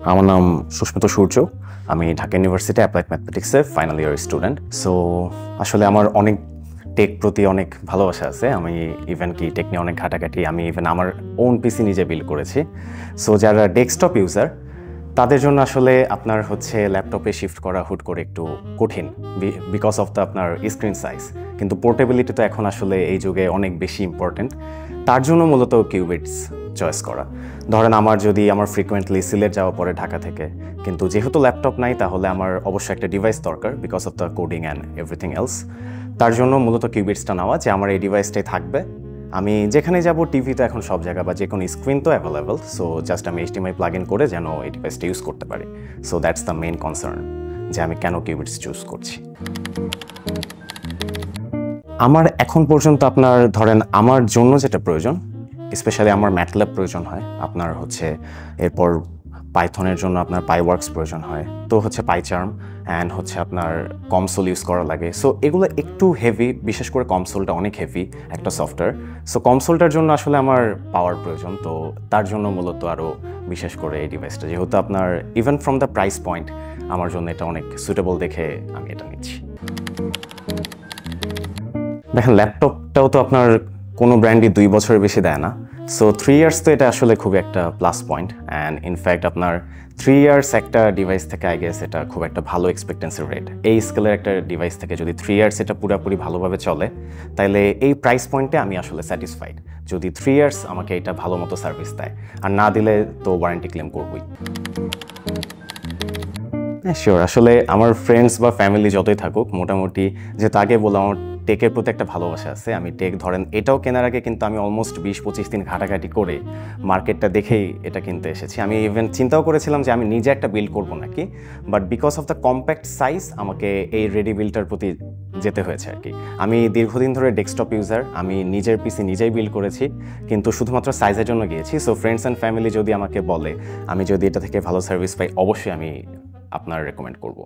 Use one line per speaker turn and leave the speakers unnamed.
আমার নাম সুস্মিত সূর্য। আমি ঢাকা ইউনিভার্সিটি অ্যাপ্লাইড ম্যাথমেটিক্সের ফাইনাল ইয়ার স্টুডেন্ট। সো আসলে আমার অনেক টেক প্রতি অনেক ভালোবাসা আছে। আমি ইভেন কি টেক নিয়ে অনেক ঘাটাঘাটি, আমি ইভেন আমার ওন পিসি নিজে বিল্ড করেছি। সো যারা ডেস্কটপ ইউজার তাদের জন্য আসলে আপনার হচ্ছে ল্যাপটপে শিফট করা হুট করে একটু কঠিন, বিকজ অফ দ্য আপনার স্ক্রিন সাইজ। কিন্তু পোর্টেবিলিটি তো এখন আসলে এই যুগে অনেক বেশি ইম্পর্টেন্ট। তার জন্য মূলত কিউবিটস চয়েস করা। ধরেন আমার ফ্রিকোয়েন্টলি সিলেট যাওয়া পড়ে ঢাকা থেকে, কিন্তু যেহেতু ল্যাপটপ নাই তাহলে আমার অবশ্যই একটা ডিভাইস দরকার because of the coding and everything else. তার জন্য মূলত কিউবিটসটা নেওয়া, যে আমার এই ডিভাইসটাই থাকবে। আমি যেখানে যাব, টিভি তো এখন সব জায়গা বা যে কোনো স্ক্রিন তো অ্যাভেলেবল। সো জাস্ট আমি HDMI প্লাগ ইন করে যেন এই ডিভাইসটা ইউজ করতে পারি। So that's the main concern, যে আমি কেন কিউবিটস চুজ করছি। আমার এখন পর্যন্ত আপনার ধরেন আমার জন্য যেটা প্রয়োজন, স্পেশালি আমার ম্যাটল্যাব প্রয়োজন হয়, আপনার হচ্ছে এরপর পাইথনের জন্য আপনার পাইওয়ার্কস প্রয়োজন হয়, তো হচ্ছে পাইচার্ম অ্যান্ড হচ্ছে আপনার কমসোল ইউজ করা লাগে। সো এগুলো একটু হেভি, বিশেষ করে কমসোলটা অনেক হেভি একটা সফটওয়্যার। সো কমসোলটার জন্য আসলে আমার পাওয়ার প্রয়োজন, তো তার জন্য মূলত আরও বিশেষ করে এই ডিভাইসটা, যেহেতু আপনার even from the price point আমার জন্য এটা অনেক সুইটেবল দেখে আমি এটা নিচ্ছি। দেখেন, ল্যাপটপটাও তো আপনার কোনো ব্র্যান্ডই 2 বছরের বেশি দেয় না। সো 3 ইয়ার্স তো এটা আসলে খুব একটা প্লাস পয়েন্ট। অ্যান্ড ইনফ্যাক্ট আপনার 3 ইয়ার্স একটা ডিভাইস থেকে আই গেস এটা খুব একটা ভালো এক্সপেক্টেন্সি রেট। এই স্কেলের একটা ডিভাইস থেকে যদি 3 ইয়ার্স এটা পুরোপুরি ভালোভাবে চলে, তাহলে এই প্রাইস পয়েন্টে আমি আসলে স্যাটিসফাইড। যদি 3 ইয়ার্স আমাকে এটা ভালো মতো সার্ভিস দেয়, আর না দিলে তো ওয়ারেন্টি ক্লেম করবই। হ্যাঁ শিওর, আসলে আমার ফ্রেন্ডস বা ফ্যামিলি যতই থাকুক, মোটামুটি যেহেতু আগে বললাম আমার টেকের প্রতি একটা ভালোবাসা আছে। আমি টেক ধরেন এটাও কেনার আগে কিন্তু আমি অলমোস্ট 20-25 দিন ঘাটাঘাটি করে মার্কেটটা দেখেই এটা কিনতে এসেছি। আমি ইভেন চিন্তাও করেছিলাম যে আমি নিজে একটা বিল্ড করবো নাকি, but because of the compact size আমাকে এই রেডি বিল্ডটার প্রতি যেতে হয়েছে আর কি। আমি দীর্ঘদিন ধরে ডেস্কটপ ইউজার, আমি নিজের পিসি নিজেই বিল্ড করেছি, কিন্তু শুধুমাত্র সাইজের জন্য গিয়েছি। সো ফ্রেন্ডস অ্যান্ড ফ্যামিলি যদি আমাকে বলে, আমি যদি এটা থেকে ভালো সার্ভিস পাই, অবশ্যই আমি আপনার রেকমেন্ড করব।